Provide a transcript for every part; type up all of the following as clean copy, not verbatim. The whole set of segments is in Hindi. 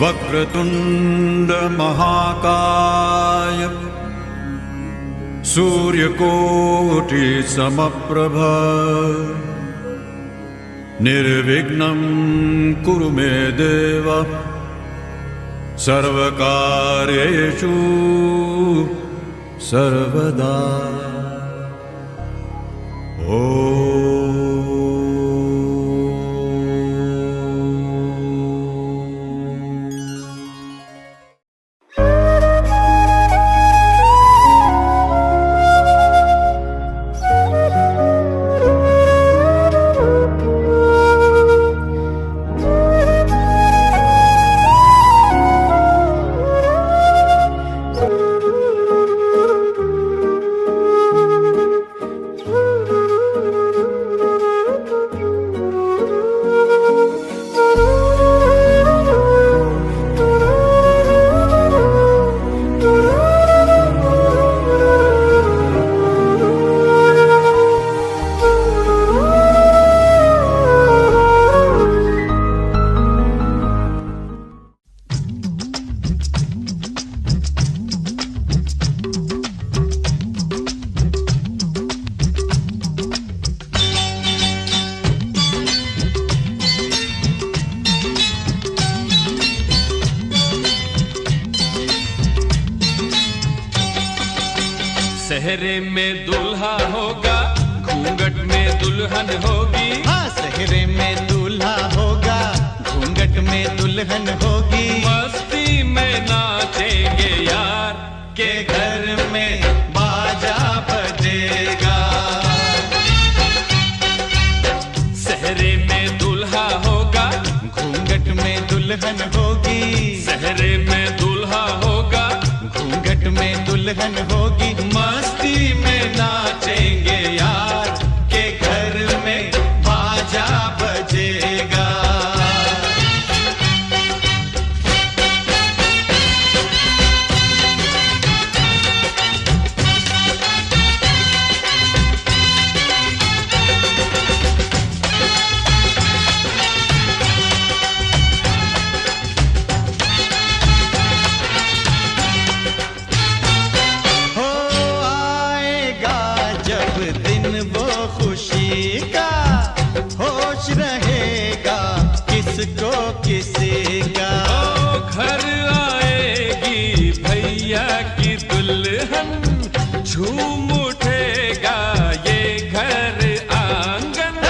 वक्रतुंड महाकाय सूर्यकोटि समप्रभ निर्विघ्नं कुरु मे देव सर्वकार्येषु सर्वदा। सहरे में दूल्हा होगा, घूंघट में दुल्हन होगी। हाँ, सहरे में दूल्हा होगा, घूंघट में दुल्हन होगी। मस्ती में नाचेंगे यार, के घर में बाजा बजेगा। सहरे में दूल्हा होगा, घूंघट में दुल्हन होगी। सहरे में दूल्हा होगा, घूंघट में दुल्हन होगी। मस्ती में नाचेंगे यार, के घर में बाजा बजेगा। किसको किसी का घर आएगी भैया की दुल्हन, झूम उठेगा ये घर आंगन।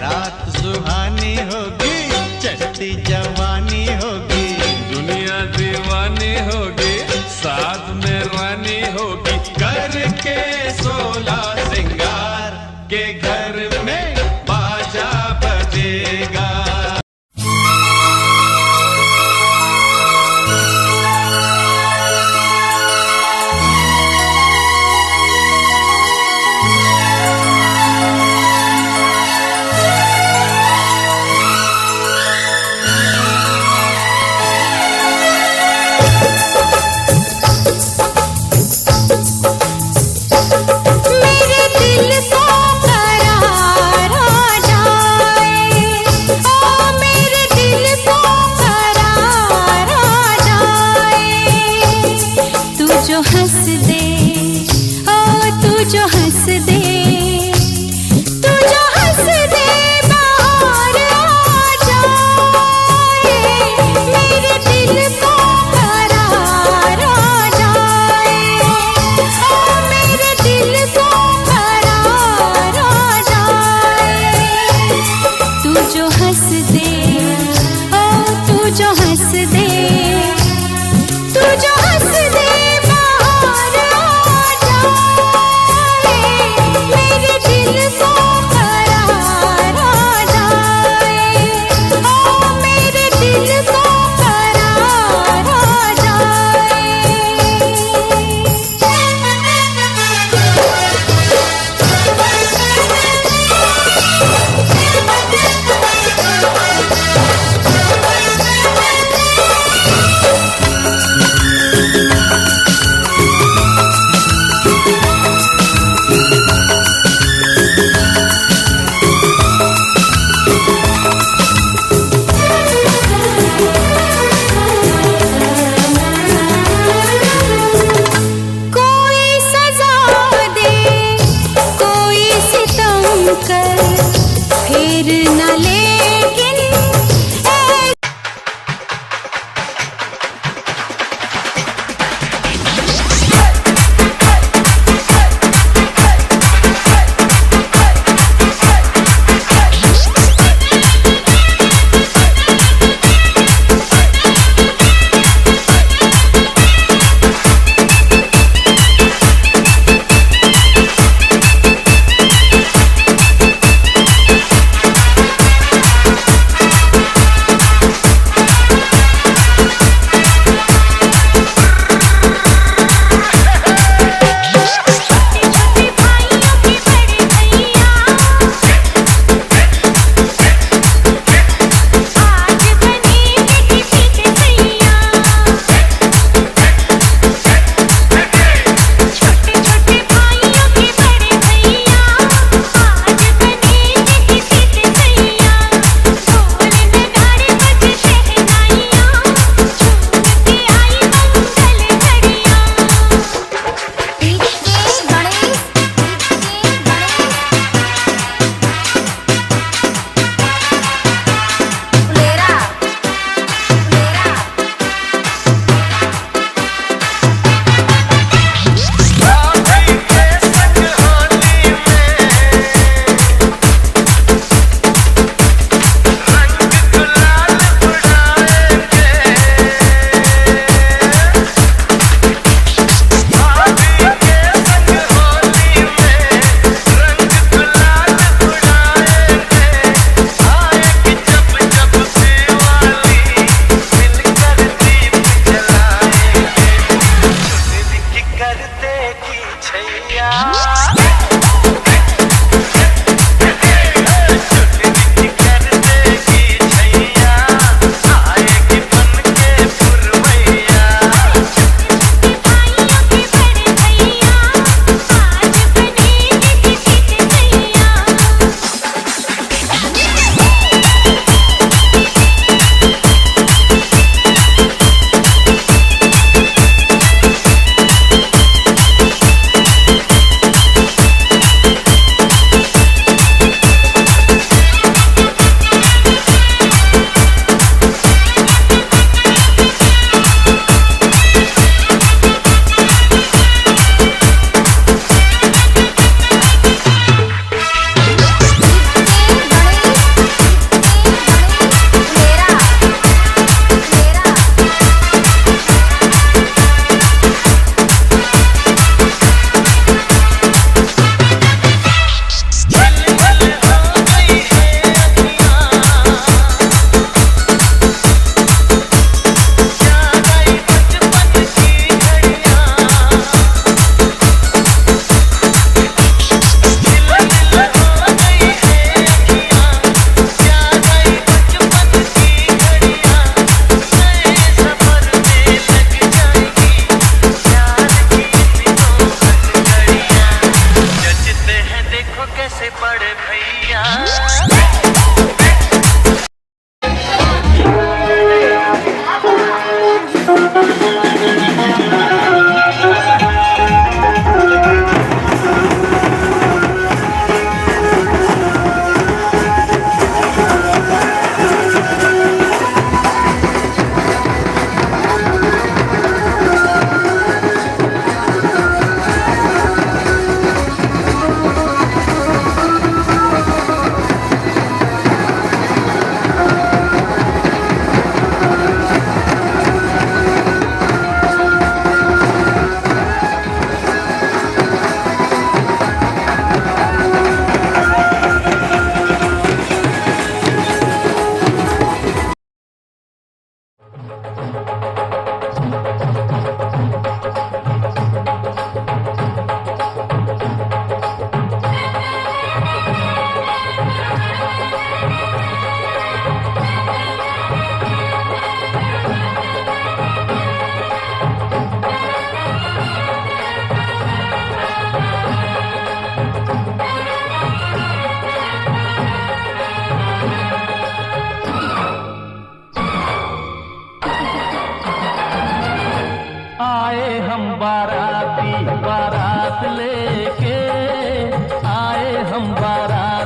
रात सुहानी होगी, चढ़ती जवानी होगी। दुनिया दीवानी होगी, साथ में रानी होगी। करके 16 सिंगार, के घर में बाजा बजेगा। मेरे दिल को करार कर फेर न लेकिन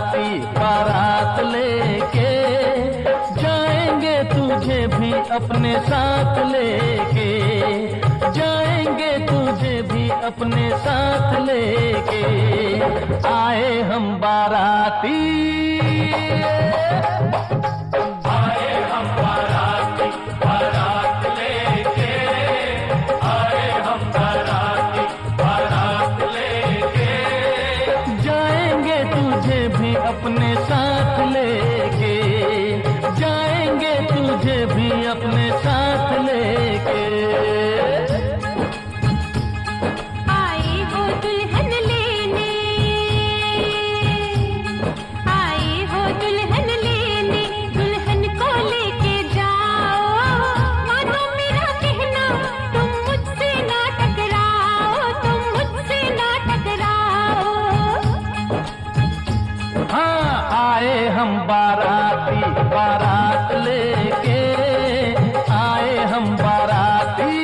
बाराती बारात लेके जाएंगे तुझे भी अपने साथ लेके, जाएंगे तुझे भी अपने साथ लेके, आए हम बाराती, आए हम बाराती बारात लेके, आए हम बाराती बारात लेके, जाएंगे तुझे भी अपने साथ लेके, जाएंगे तुझे भी अपने साथ लेके। आए हो दुल्हन लेने, आए हो दुल्हन लेने, दुल्हन को लेके जाओ, मानो मेरा कहना तुम मुझसे ना टकराओ, तुम मुझसे ना टकराओ। हाँ आए हम बाराती बारात लेके, आए हम बाराती।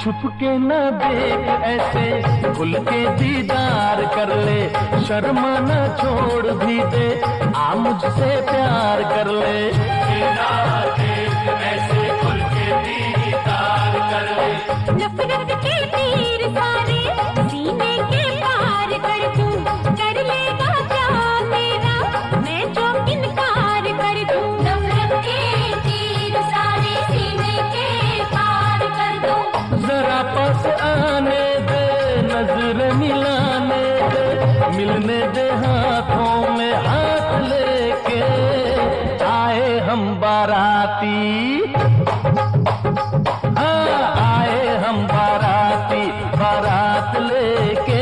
छुप के न देख ऐसे, खुल के दीदार कर ले, शर्मा न छोड़ भी दे, आ मुझसे प्यार कर ले। ऐसे खुल के दीदार कर ले, नफरत के तीर सारे सीने के पार कर दूं, कर लेगा क्या मेरा मैं जो इनकार कर दूं। नफरत के तीर सारे सीने के पार कर दूं। जरा पास आने दे, नजर मिलाने दे, मिलने दे हाथों में हाथ लेके, आए हम बाराती, हाँ आए हम बाराती बारात लेके।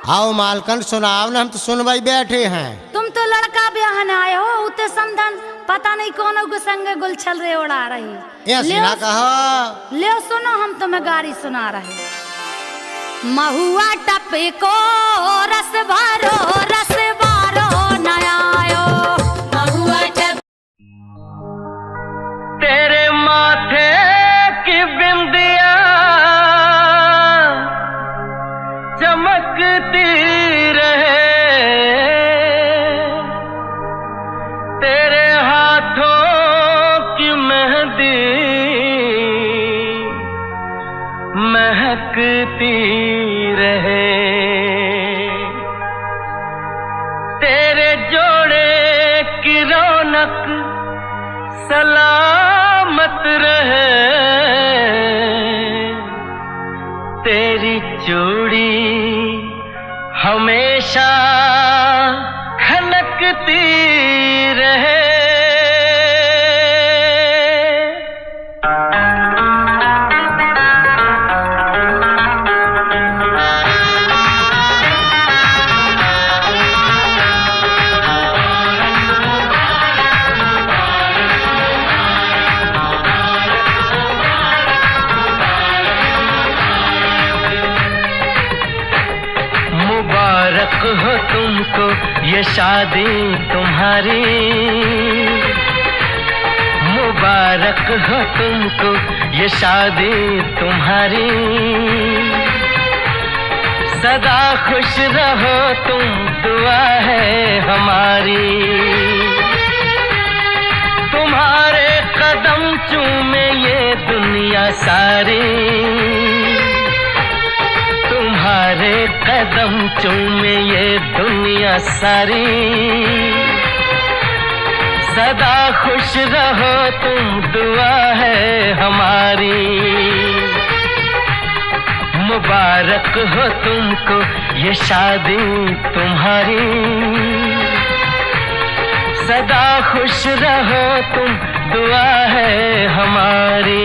आओ मालकन सुनाओ ना, हम तो सुनवाई बैठे हैं। तुम तो लड़का ब्याहन आए हो, उते समधन पता नहीं कौन के संग गुलछल रे उड़ा रही। ये सीना कहो। ले सुनो, हम तुम्हें गाड़ी सुना रहे। महुआ टपे को रस भरो नयायो। महुआ टप तेरे माथे की बिंदिया चमकती रहे, तेरे हाथों की मेहंदी महकती रहे, तेरे जोड़े की रौनक सलामत रहे, तेरी चूड़ी हमेशा खनकती रहे। मुबारक हो तुमको ये शादी तुम्हारी, मुबारक हो तुमको ये शादी तुम्हारी, सदा खुश रहो तुम दुआ है हमारी, तुम्हारे कदम चूमे ये दुनिया सारी, तुम्हारे कदम चूमे ये दुनिया सारी, सदा खुश रहो तुम दुआ है हमारी, मुबारक हो तुमको ये शादी तुम्हारी, सदा खुश रहो तुम दुआ है हमारी।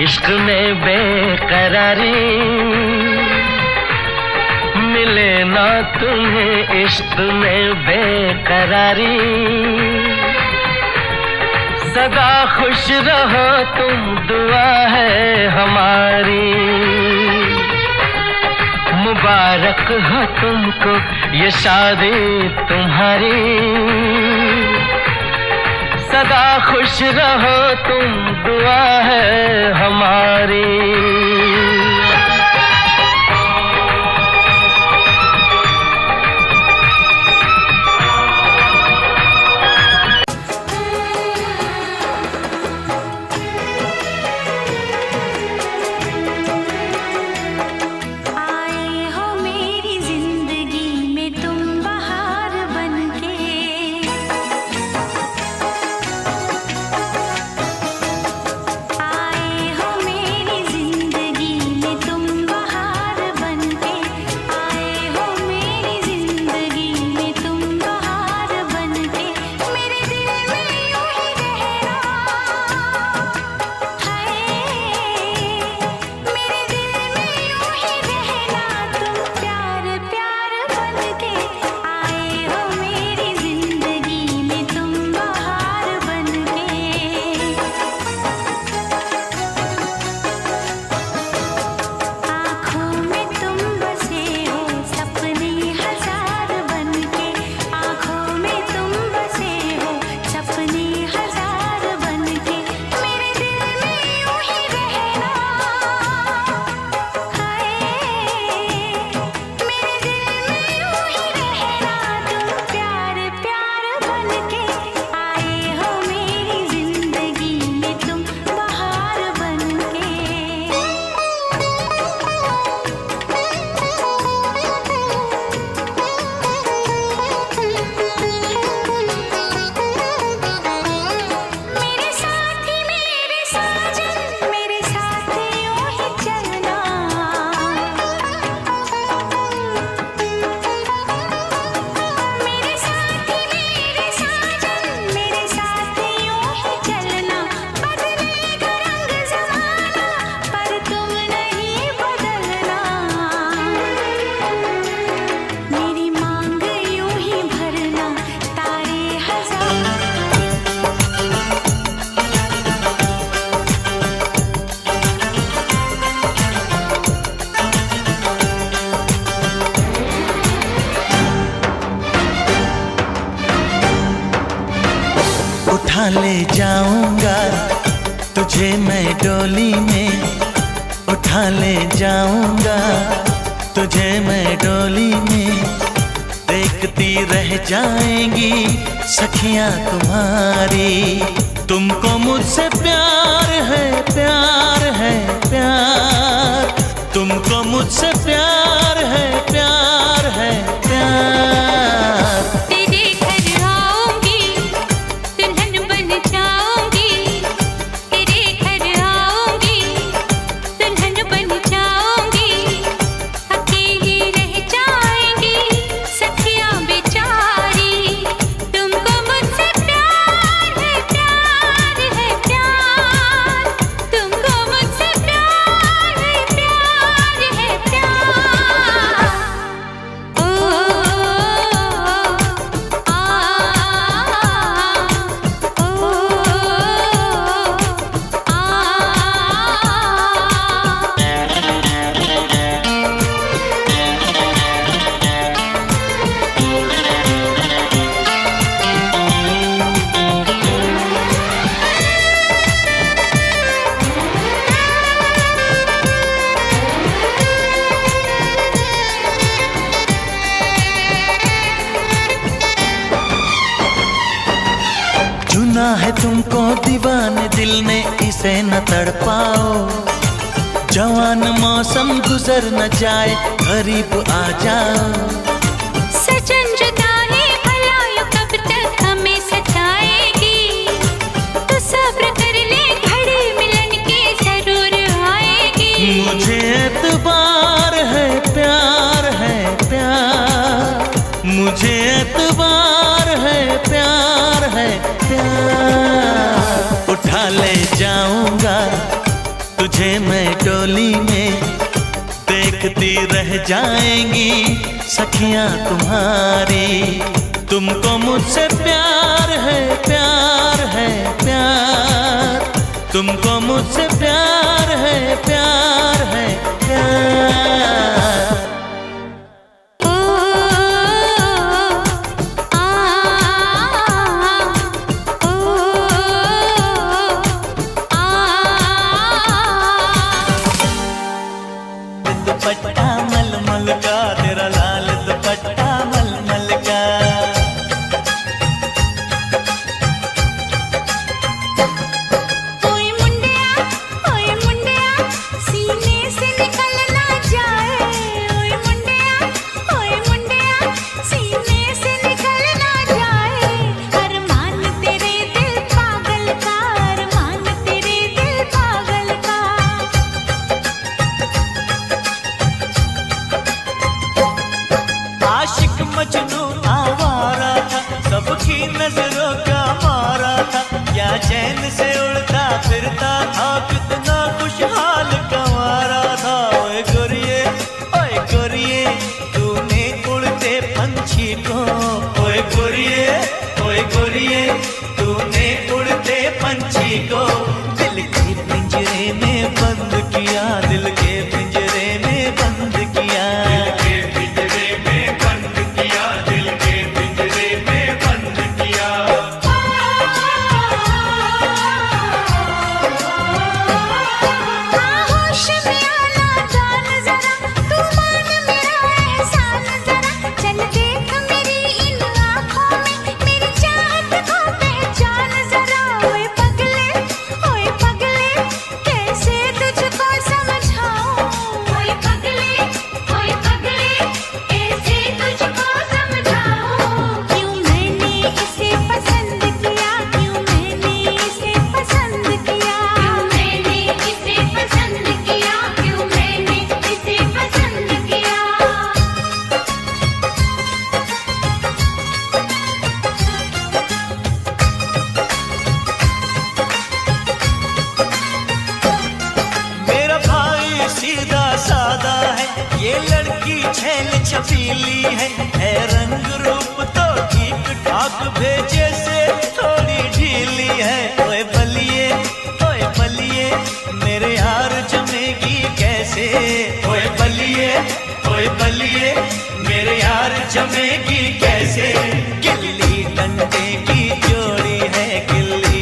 इश्क में बेकरारी मिले ना तुम्हें, इश्क में बेकरारी, सदा खुश रहो तुम दुआ है हमारी, मुबारक हो तुमको ये शादी तुम्हारी, सदा खुश रहो तुम दुआ है हमारी। आए हो मेरी जिंदगी में उठा ले जाऊंगा तुझे मैं डोली में, उठा ले जाऊंगा तुझे मैं डोली में। देखती रह जाएंगी सखियां तुम्हारी, तुमको मुझसे प्यार है, प्यार है, प्यार। तुमको मुझसे प्यार है, प्यार है, प्यार। तेरे घर आऊंगी दुल्हन बन जाऊंगी, तेरे घर आऊंगी दुल्हन बन जाऊंगी। अकेली रह जाएंगी सखियां बेचारी, तुमको मुझसे प्यार है, प्यार है, प्यार। तुमको मुझसे प्यार है, प्यार है, प्यार। ओ चुना है तुमको दीवाने दिल ने, इसे न तड़पाओ। जवान मौसम गुजर न जाए, करीब आ जाओ। सजन जुदाई भला यूं कब तक हमें सताएगी, तो सब्र कर ले घड़ी मिलन की जरूर आएगी। मुझे एतबार है, प्यार है, प्यार। मुझे एतबार है, प्यार है, प्यार। उठा ले जाऊंगा तुझे मैं डोली में, देखती रह जाएंगी सखियां तुम्हारी। तुमको मुझसे प्यार है, प्यार है, प्यार। तुमको मुझसे प्यार है, प्यार है, प्यार। ओ दुपट्टा मलमल का, तेरा लाल दुपट्टा मलमल का। ओए मुंडिया सीने से निकल ना जाए। ओए मुंडिया सीने से निकल ना जाए। अरमान तेरे दिल पागल का, अरमान तेरे दिल पागल का। आशिक मजनू आवारा था, सबकी नजरों का मारा था। क्या चैन से उड़ता फिरता था, कितना खुशहाल कंवारा था। ओए गोरिये तूने उड़ते पंछी को, ओए गोरिये तूने उड़ते पंछी को दिल के पिंजरे में बंद किया, दिल के पिंजरे में बंद किया। होश में आना जान जरा, तू मान मेरा एहसान जरा। चल देख मेरी इन आँखों में, मेरी चाहत को पहचान जरा। ओए पगले कैसे तुझको समझाऊं। ओए पगले कैसे तुझको समझाऊं। क्यों मैंने इसे पसंद किया, क्यों मैंने इसे पसंद किया। क्यों मैंने इसे पसंद किया, क्यों मैंने इसे पसंद किया। मेरा भाई सीधा सादा है, ये लड़की छैल छबीली है रंग रूप तो ठीक ठाक, भेजे से थोड़ी ढीली है। ओए बलिए मेरे यार जमेगी कैसे। ओए बलिए मेरे यार जमेगी कैसे। गिल्ली डंडे की जोड़ी है, गिल्ली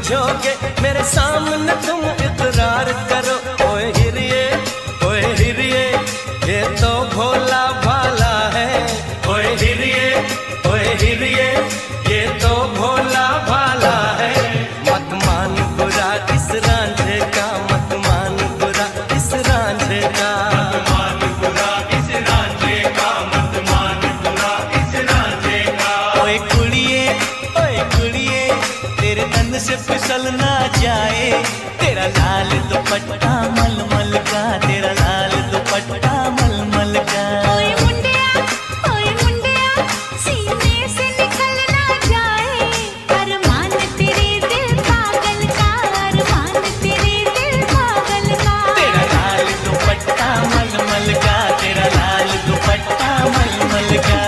समझोगे मेरे सामने तुम इकरार करो। ओए हिरिये ये तो भोला भाला है। ओए हिरिये ये तो भोला भाला है। मत मान बुरा इस रांझे का, मत मान बुरा इस रांझे का, मत मान बुरा इस रांझे का, मत मान बुरा इस रांझे का। ओए कुड़िए तेरे तन से फिसल ना जाए, तेरा लाल दुपट्टा मलमल का, तेरा लाल दुपट्टा मलमल का। ओए मुंडिया सीने से निकल ना जाए, अरमान तेरे दिल पागल का, अरमान तेरे दिल पागल का। तेरा लाल दुपट्टा मलमल का, तेरा लाल दुपट्टा मलमल का।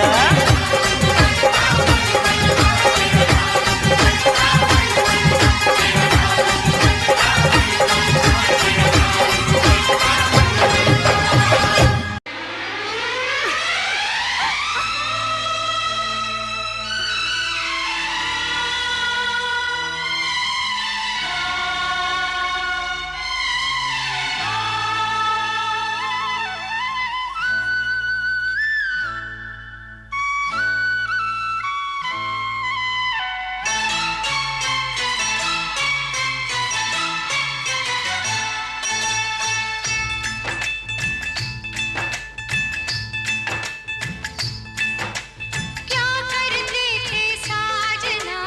क्या करते थे साजना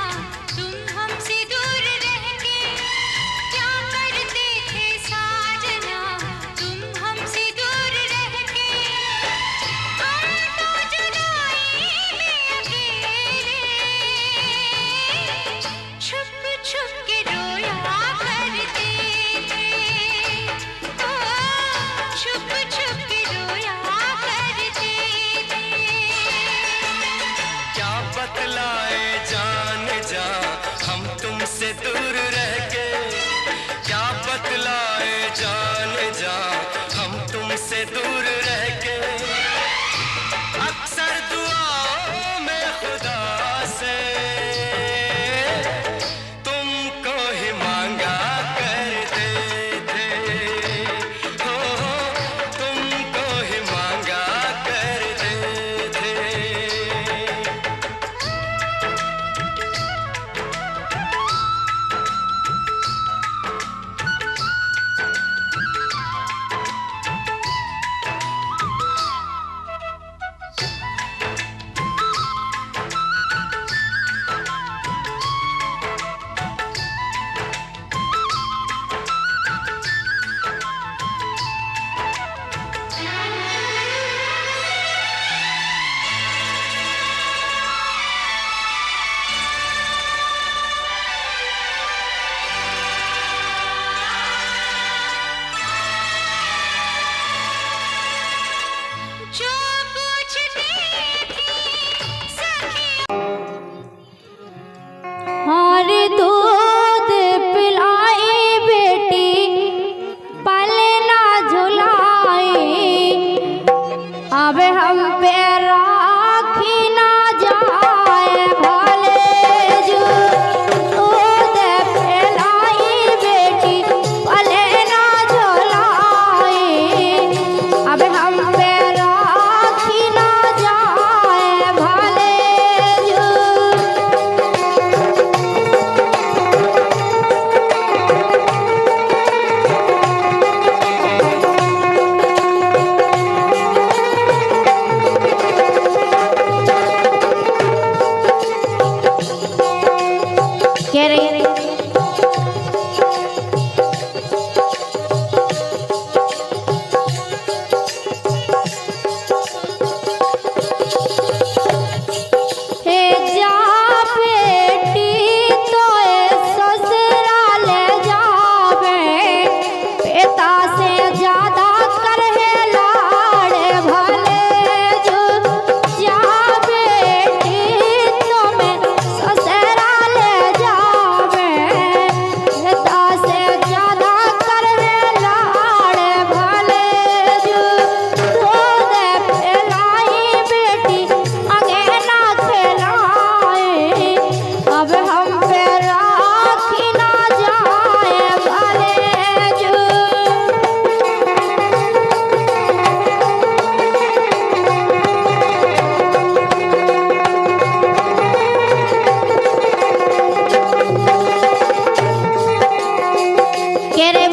तुम हमसे दूर रह के, क्या करते थे साजना तुम हमसे दूर रह के। हम तो जुदाई में अकेले छुप छुप के रोया करते थे, ओ छुप छुप के रोया करते थे। क्या बतलाए जान जा हम तुमसे दूर रह के, क्या बतलाए जान जा हम तुमसे दूर रह के। अक्सर दुआओं में खुदा से तुमको ही मांगा करते थे, हो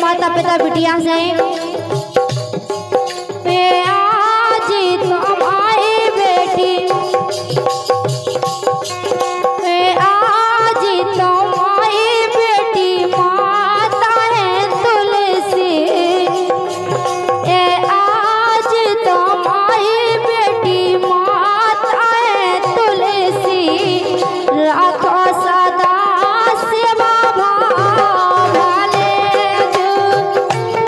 माता पिता बिटिया से आज तुम आए बेटी, आज तुम आए बेटी माता है तुलसी, आज तुम आए बेटी माता है तुलसी, राखो सदा सेवा भाव वाले जो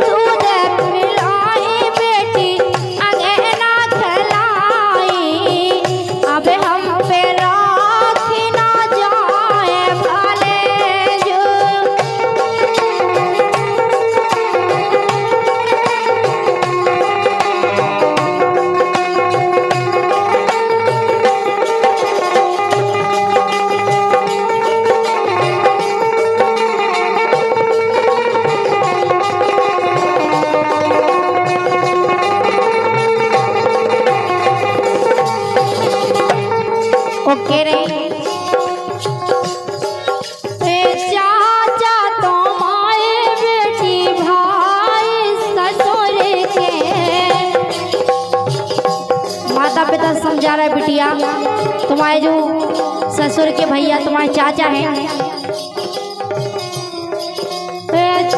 दूध पिलाई बेटी अंगना खिलाई, अब हम पे राखी ना जाए भले जो। ओके रे चाचा तुम आए बेटी भाई ससुर के, माता पिता समझा रहे बिटिया तुम्हारे जो ससुर के भैया तुम्हारे चाचा हैं,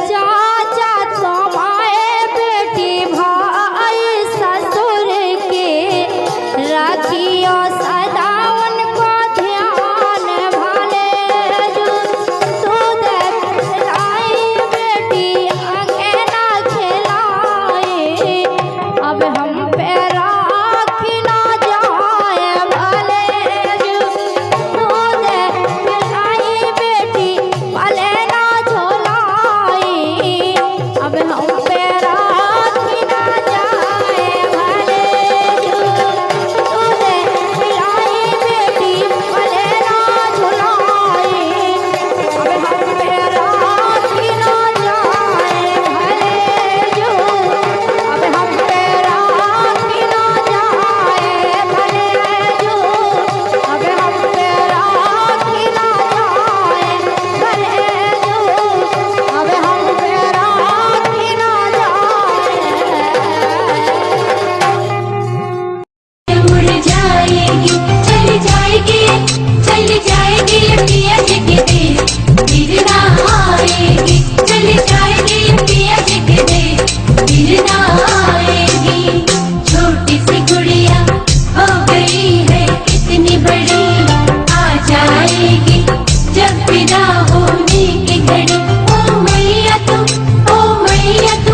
चाचा तुम आए बेटी भाई ससुर के, राखियो सदा उनको ध्यान भले जो दूध पिलाई बेटी अंगना खिलाई, अब हम पे राखी ना जाए भले जो दूध पिलाई बेटी भले ना झोलाई, अब हम पे राखी ना जाए भले जो दूध पिलाई बेटी भले ना झोलाई, अब हम पे राखी ना जाए भले जो, अब हम पे राखी ना जाए भले जो, अब हम पे राखी ना जाए भले जो, अब हम पे राखी ना जाए। उड़ जाएगी चली जाएगी चली जाएगी पिया जी के देश, फिर ना आएगी चली जाएगी पिया जी के देश, फिर ना आएगी। छोटी सी गुड़िया हो गई है इतनी बड़ी, आ जाएगी जब विदा होने की घड़ी। ओ मैया तू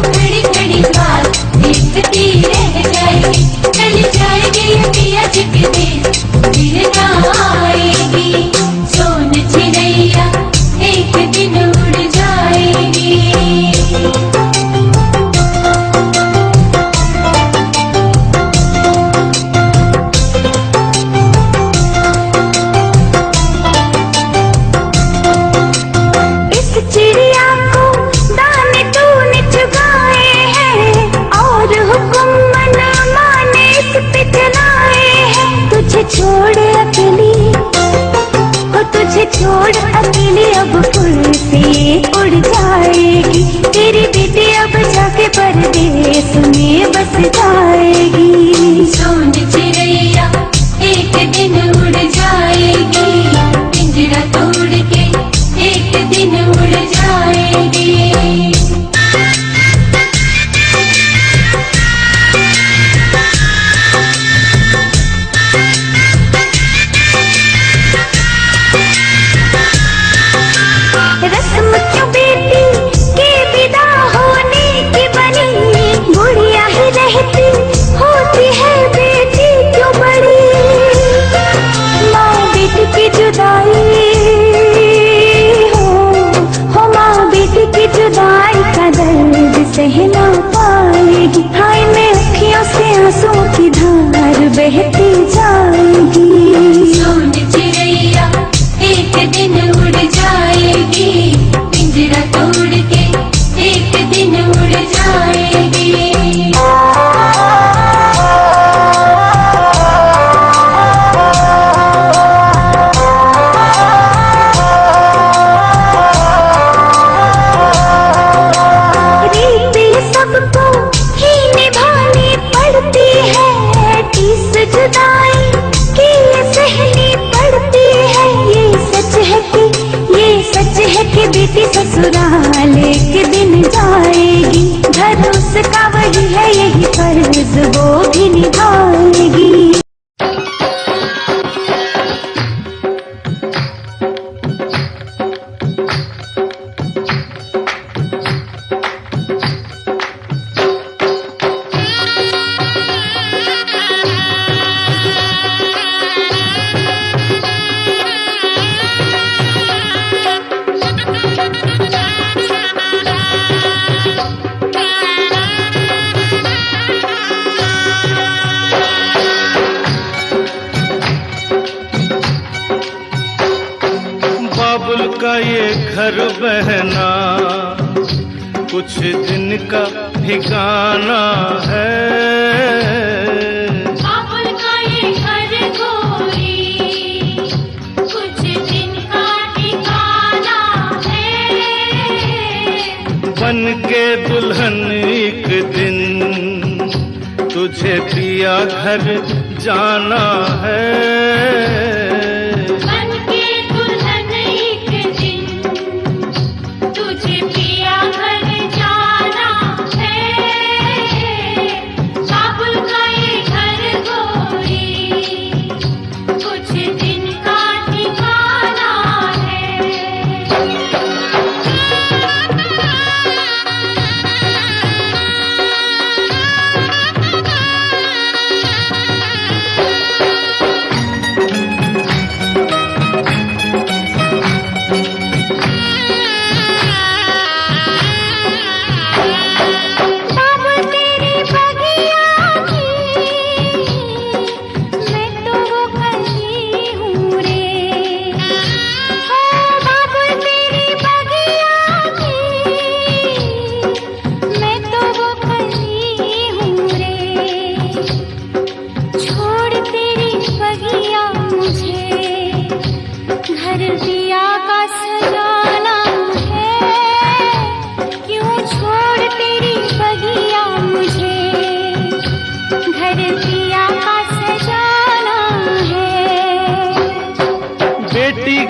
खड़ी खड़ी बात देखती रह जाएगी, चली जाएगी पिया जी के देश, फिर ना आएगी। सोन चिड़ैया एक दिन उड़ जाएगी। इस चिड़िया को दाने तूने चुगाए हैं, और हुक्म मन माने इस पे चलाए हैं। तुझे छोड़ अकेली ओ तुझे छोड़ अकेली अब फुल से उड़ जाएगी, तेरी बेटी अब जाके परदेस में बस जाएगी। सोन चिड़ैया एक दिन उड़ जाएगी, पिंजरा तोड़ के एक दिन उड़ जाएगी। रस्म क्यों बेटी के विदा होने की बनी, गुड़िया ही रहती होती है बेटी क्यों बड़ी। माँ बेटी की जुदाई हो माँ बेटी की जुदाई का दर्द सह ना पाएगी। हाय में अखियों से आंसू की धार बहती जाएगी। सोन चिड़ैया एक दिन उड़ जाएगी, पिंजरा तोड़ के एक दिन उड़ जाएगी। फर्ज वो भी निभाएगी। बाबुल का ये घर बहना कुछ दिन का ठिकाना है। बाबुल का ये घर गोरी कुछ दिन का ठिकाना है। बन के दुल्हन एक दिन तुझे पिया घर जाना है।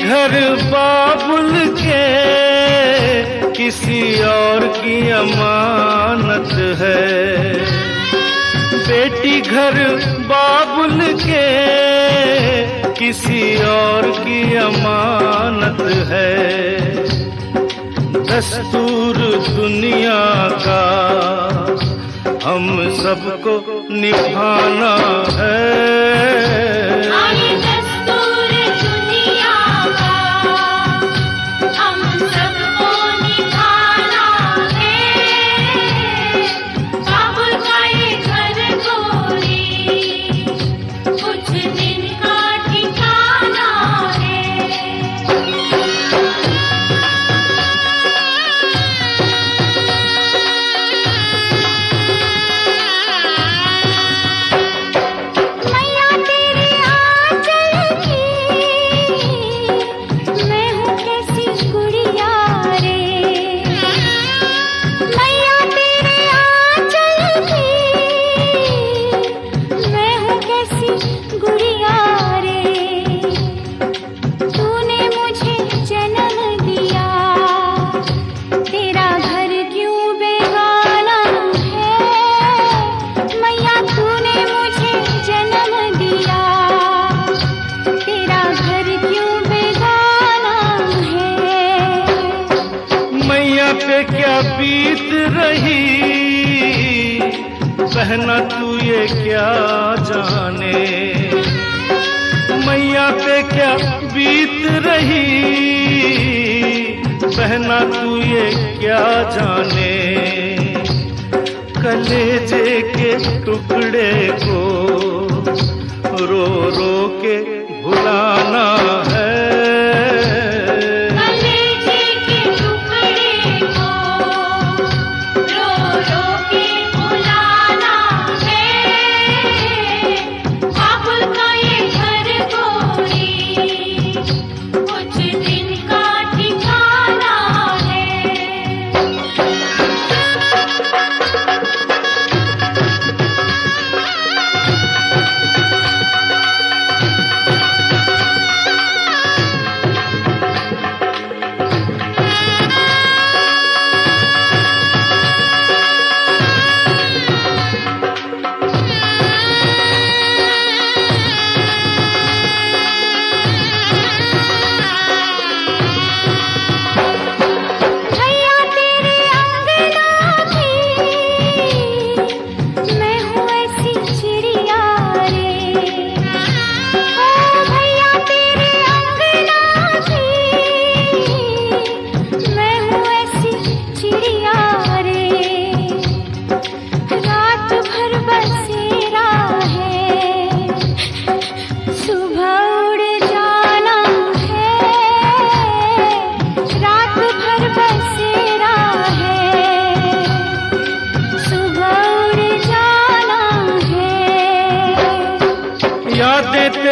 घर बाबुल के किसी और की अमानत है। बेटी घर बाबुल के किसी और की अमानत है। दस्तूर दुनिया का हम सबको निभाना है। पे क्या बीत रही बहना तू ये क्या जाने। मैया पे क्या बीत रही बहना तू ये क्या जाने। कलेजे के टुकड़े को रो रो के भुलाना है।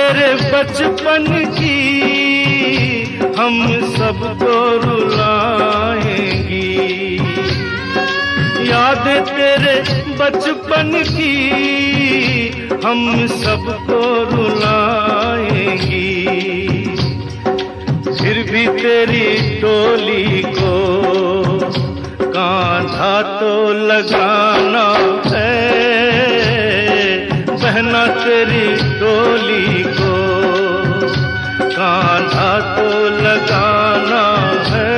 तेरे बचपन की हम सबको रुलाएंगी, यादें तेरे बचपन की हम सबको रुलाएंगी। फिर भी तेरी डोली को कांधा तो लगाना है, बहना तेरी डोली को कांधा तो लगाना है।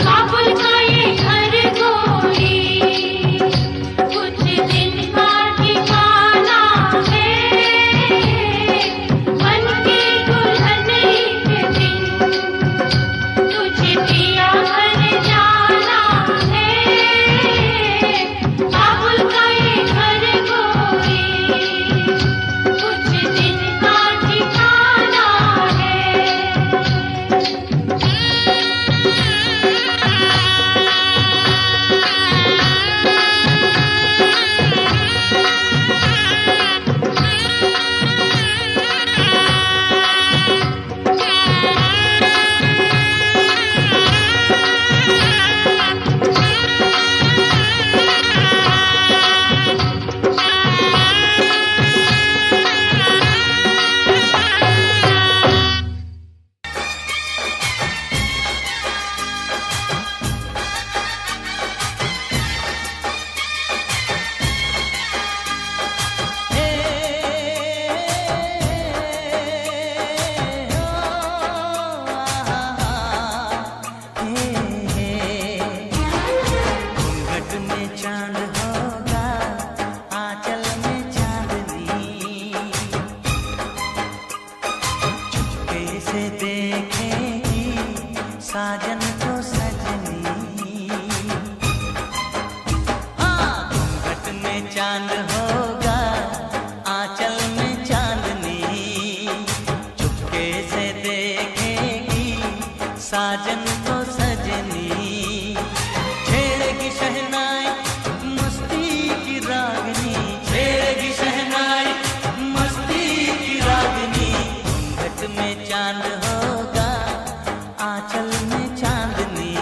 बाबुल का ये घर गोरी कुछ दिन का ठिकाना है, बन के दुल्हन एक दिन तुझे पिया घर जाना है। बाबुल का ये घर गोरी कुछ दिन का ठिकाना है। घूंघट में चांद होगा, आंचल में चांदनी, चुपके से देखेगी साजन को सजनी। हाँ, घूंघट में चांद होगा, आंचल में चांदनी, चुपके से देखेगी साजन को सजनी। छेड़ेगी शहनाई मस्ती की रागनी, छेड़ेगी शहनाई मस्ती की रागनी। घूंघट में चांद होगा, आंचल में चांदनी,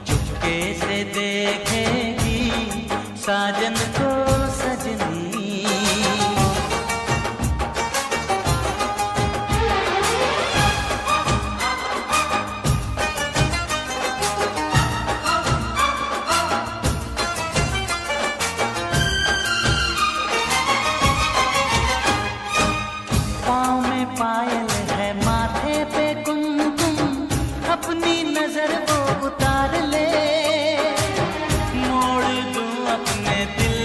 चुपके से देखेगी साजन को सजनी। पाँव में पायल है, माथे पे कुमकुम, अपनी नजर वो उतार ले। मोड़ दूं अपने दिल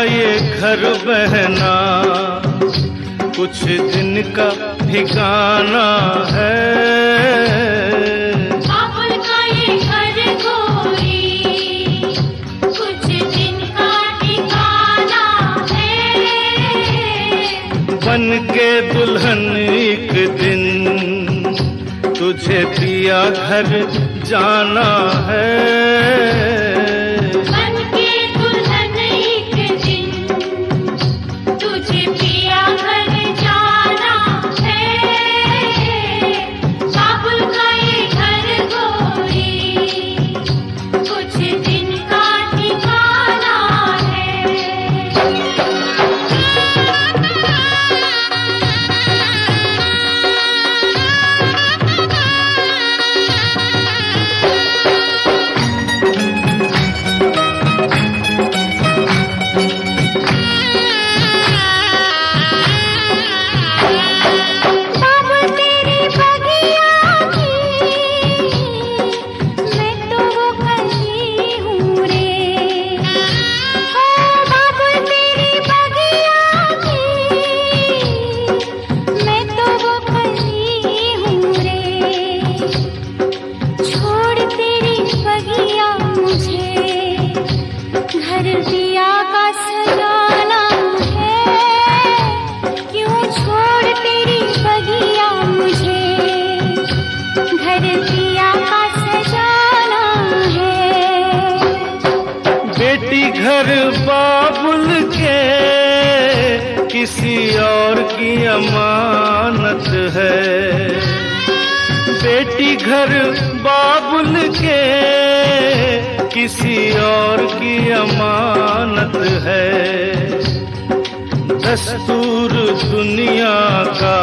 ये घर बहना कुछ दिन का ठिकाना है। बाबुल का ये घर गोरी कुछ दिन का ठिकाना है। बन के दुल्हन एक दिन तुझे पिया घर जाना है। बन के दुल्हन एक दिन तुझे पिया घर जाना है। बाबुल का ये घर गोरी कुछ दिन का ठिकाना है। बाबुल तेरी बगिया की मैं तो वो कली हूँ रे। ओ बाबुल तेरी बगिया की मैं तो वो कली हूँ रे। छोड़ तेरी बगिया मुझे घर दिया का सजाना है। क्यों छोड़ तेरी बगिया मुझे घर दिया का सजाना है। बेटी घर बाबुल के किसी और की अमानत है। बेटी घर बाबुल के किसी और की अमानत है। दस्तूर दुनिया का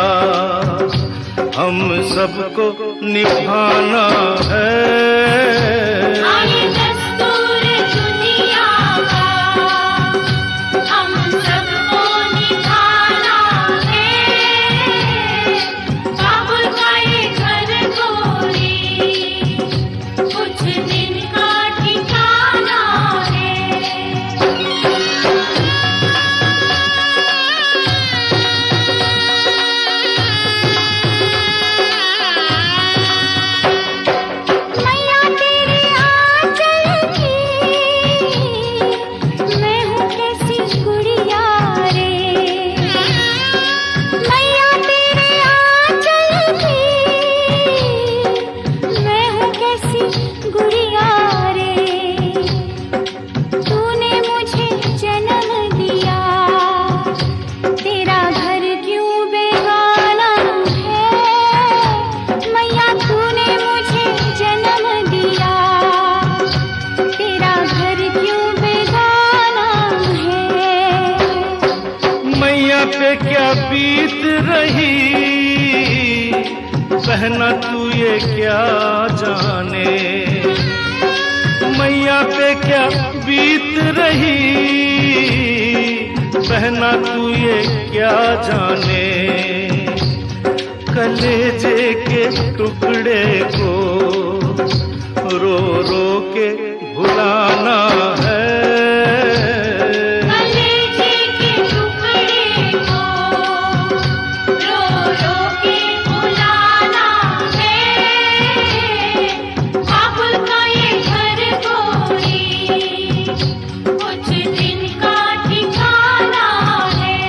हम सबको निभाना है। आए दस्तूर दुनिया का हम सबको निभाना है। बाबुल का ये घर गोरी कुछ दिन का ठिकाना है। मैया तेरे आंचल की मैं हूँ कैसी गुड़िया रे। मैया तेरे आंचल की मैं हूँ कैसी गुड़िया रे। तूने मुझे जन्म दिया तेरा घर क्यों बेगाना है। मैया तूने मुझे जन्म दिया तेरा घर क्यों बेगाना है। मैया पे क्या बीत रही बहना तू ये क्या जाने। मैया पे क्या बीत रही बहना तू ये क्या जाने। कलेजे के टुकड़े को रो रो के भुलाना है। कलेजे के टुकड़े को रो रो के बुलाना है। बाबुल का ये घर गोरी कुछ दिन का ठिकाना है।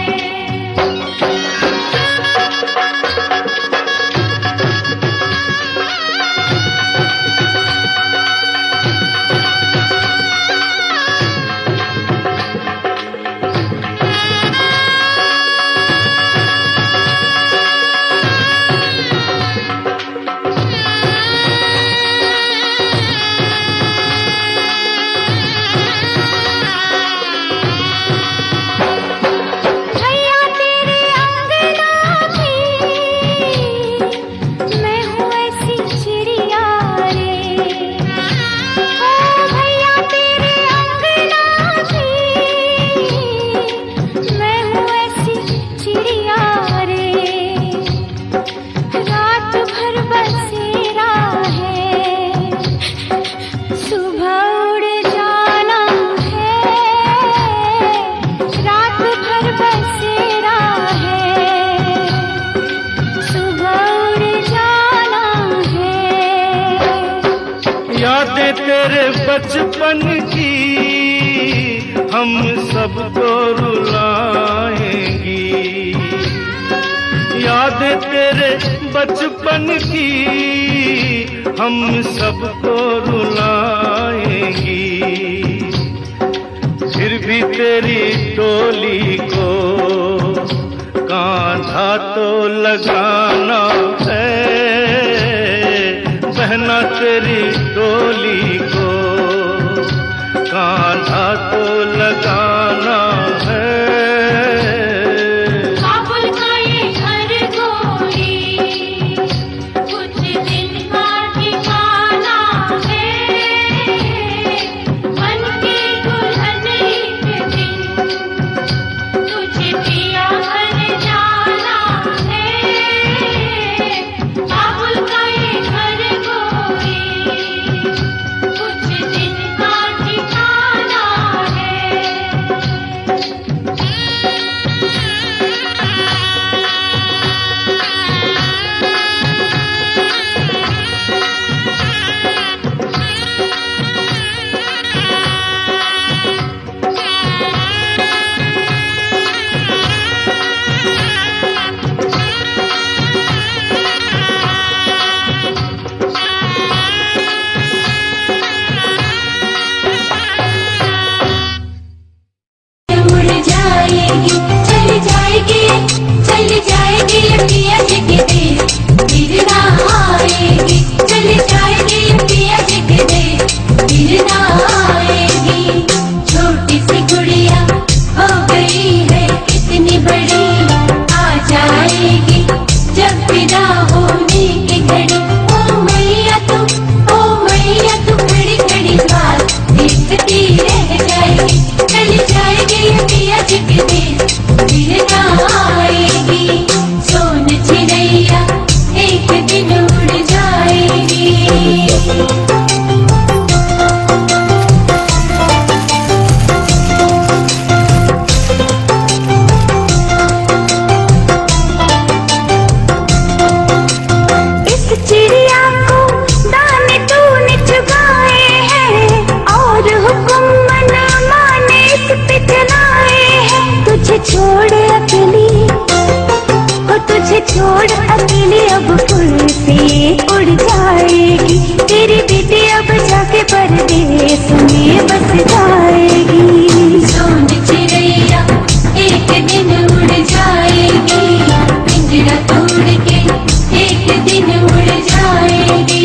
यादें तेरे बचपन की हम सबको रुलाएंगी, यादें तेरे बचपन की हम सबको रुलाएंगी। फिर भी तेरी डोली को कांधा तो लगाना है, बहना तेरी डोली को कांधा तो लगाना है। काबुल का ये घर गोरी कुछ दिन का ठिकाना है, मन की दुल्हन एक दिन तुझे पिया घर जाना है। काबुल का ये घर गोरी कुछ दिन का ठिकाना है। उड़ जाएगी, चली जाएगी, चली जाएगी पिया जी के देश, फिर ना आएगी। चली जाएगी पिया जी के देश, फिर ना आएगी। छोटी सी गुड़िया हो गई है कितनी बड़ी, आ जाएगी जब विदा होने की घड़ी। ओ मैया तू खड़ी खड़ी बात देखती रह जाएगी। चली जाएगी पिया जी के देश, फिर ना आएगी। सोन चिड़ैया एक दिन उड़ जाएगी। इस चिड़िया को दाने तूने चुगाए हैं, और हुक्म मन माने इस पे चलाए हैं। तुझे छोड़ अकेली, ओ तुझे छोड़ अकेली अब फुल से उड़ जाएगी। तेरी बेटी अब जाके परदेस में बस जाएगी। सोन चिड़ैया एक दिन उड़ जाएगी, पिंजरा तोड़ के एक दिन उड़ जाएगी।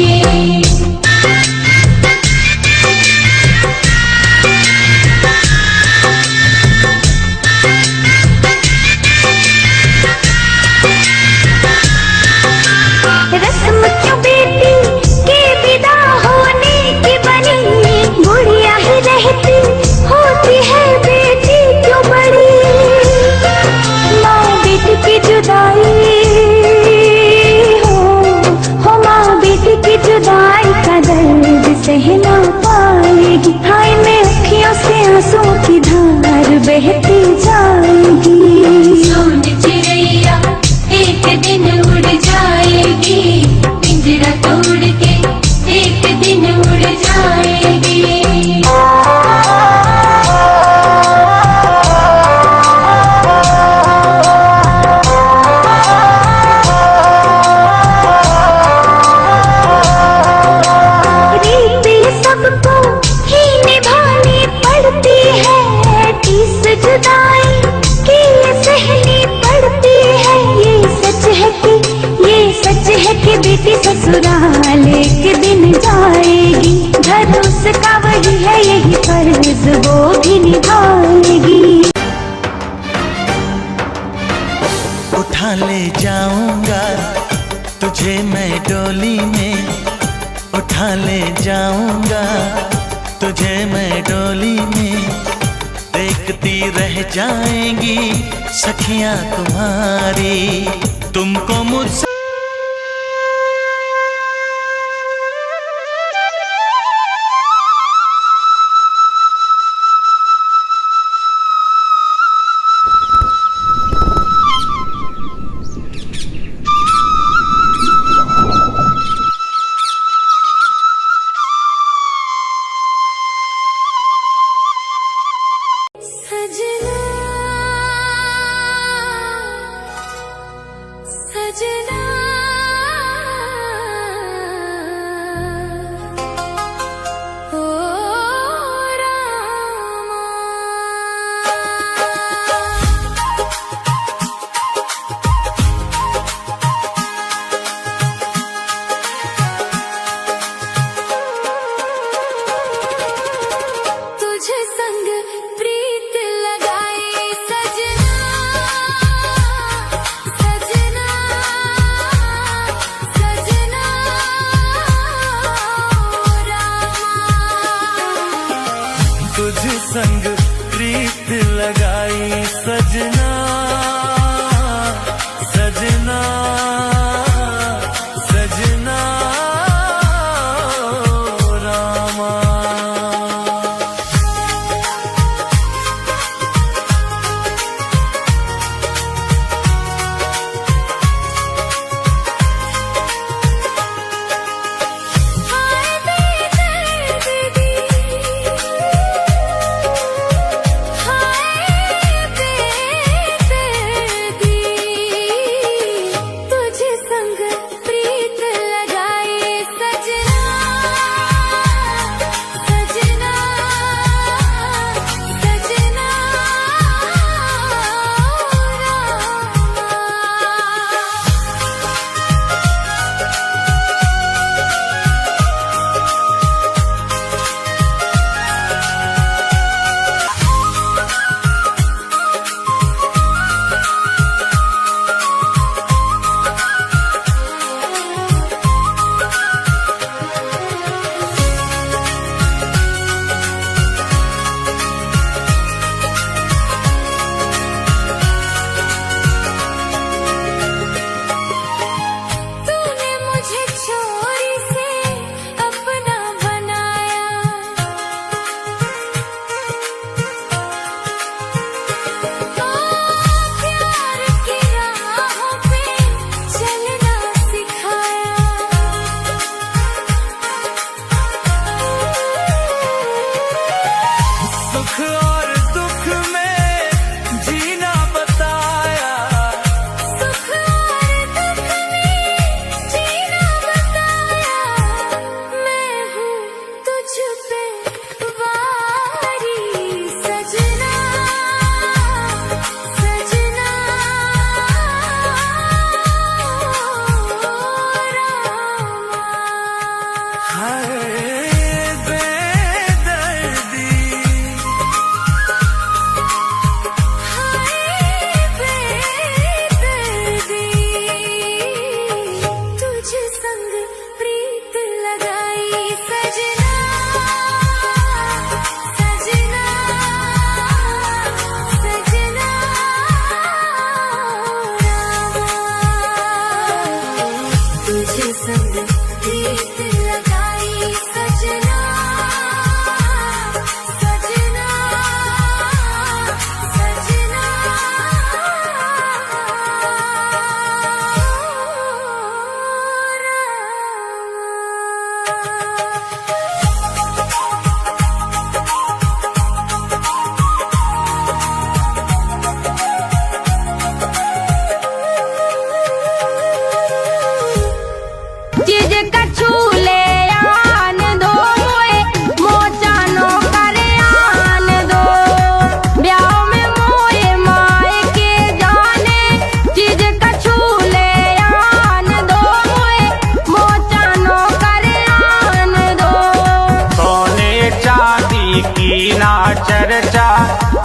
रस्म क्यों बेटी के विदा होने की बनी, बुढ़िया ही रहती होती है बेटी क्यों बड़ी। माँ बेटी की जुदाई हो माँ बेटी की जुदाई का दर्द सह ना पाएगी। हाय में अखियों से आंसू की धार बहती जाएगी। सोन चिड़ैया एक दिन उड़ जाएगी, पिंजरा तोड़ के एक दिन उड़ जाएगी। रीत सबको ही निभानी पड़ती है, किस जुदाई की ये सहनी पड़ती है। ये सच है कि बेटी ससुराल एक दिन जाएगी। घर उसका वही है, यही फर्ज वो भी निभाएगी। उठा ले जाऊंगा तुझे मैं डोली में, उठा ले जाऊंगा तुझे मैं डोली में। देखती रह जाएंगी सखियां तुम्हारी, तुमको मुझसे तुझ संग प्रीत लगाई सजना सजना सजना रामा।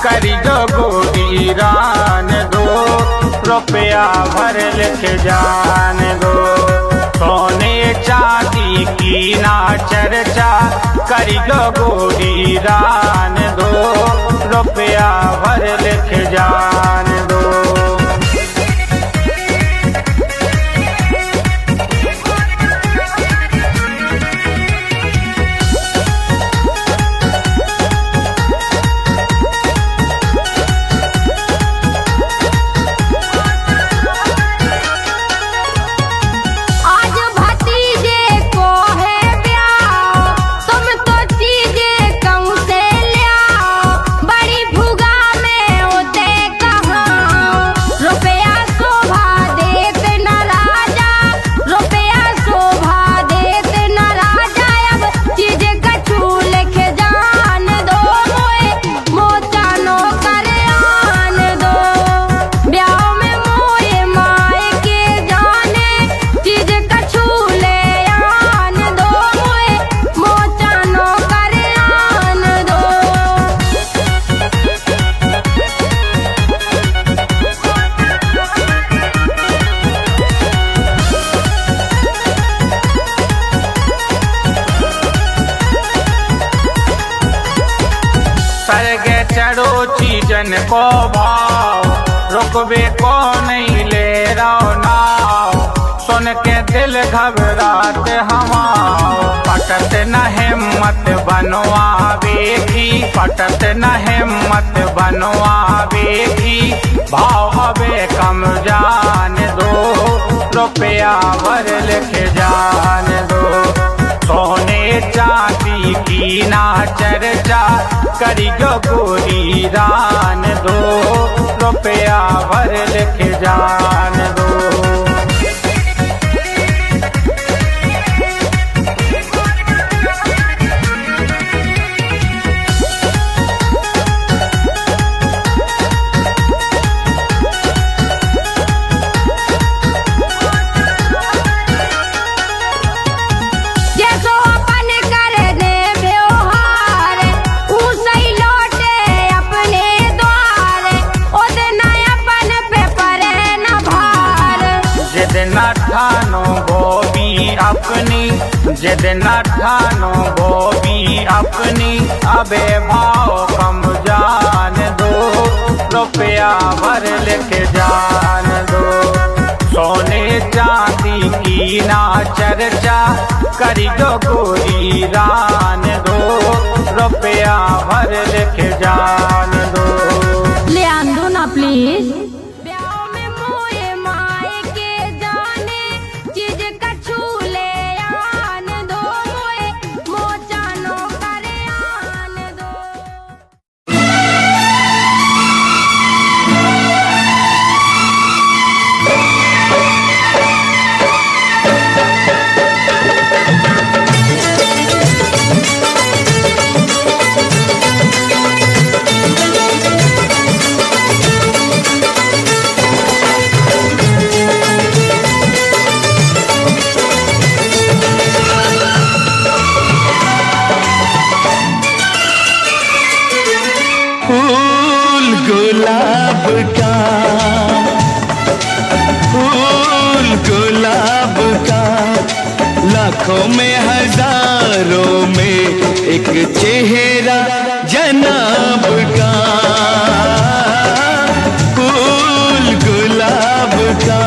करी दो गोरी रान दो, रुपया भर लिख जान दो। सोने चांदी की ना चर्चा, करी दो गोरी रान दो, रुपया भर लिख जान दो। कहाँ जड़ो चीजन को भाव, रुकवे को नहीं ले रहो नाव, सुन के दिल घबराते हमाओ, पटत न हिम्मत बनवावेगी, पटत न हिम्मत बनवावेगी, भाव अबे कम जान दो, रुपया भर लिख जान दो, सोने चांदी की ना चर्चा करी गोरी रान दो, रुपया भर लिख जान दो। ठानो गोबी अपनी, जिद न ठानो गोबी अपनी, अबे भाव कम जान दो, रुपया भर लिख जान दो, सोने चांदी की ना चर्चा करी गोरी रान दो, रुपया भर लिख जान दो। ले आन दो ना प्लीज। लाखों में हजारों में एक चेहरा जनाब का, फूल गुलाब का।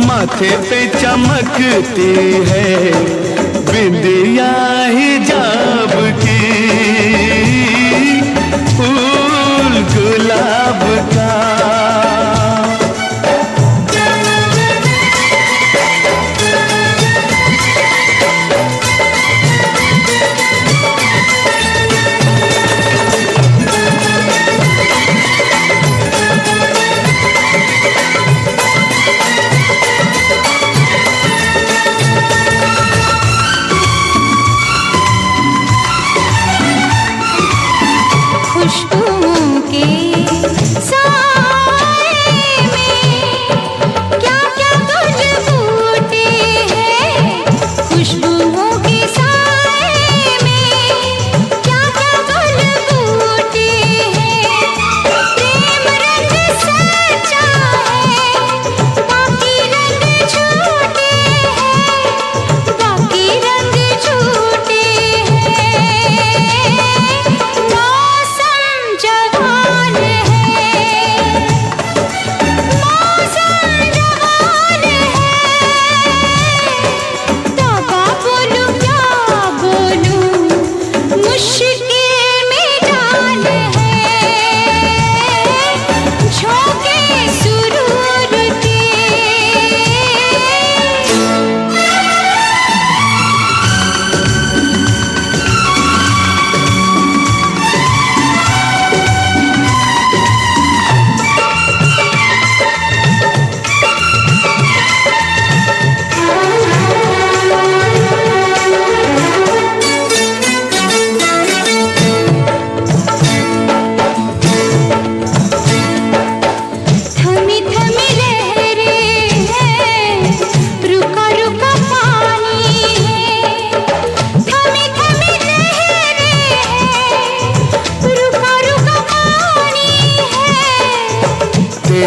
माथे पे चमकती है बिंदिया हिजाब की, फूल गुलाब का।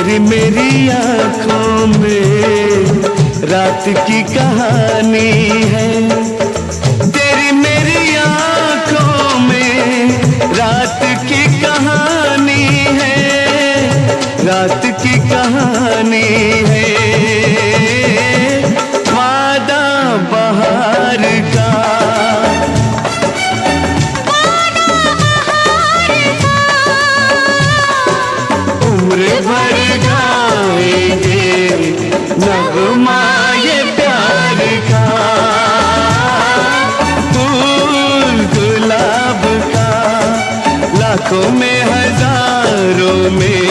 तेरी मेरी आंखों में रात की कहानी है, तेरी मेरी आंखों में रात की कहानी है, रात की कहानी है। वादा बहार का, उम्र भर गाएंगे नगमा ये प्यार का। फूल गुलाब का लाखों में हजारों में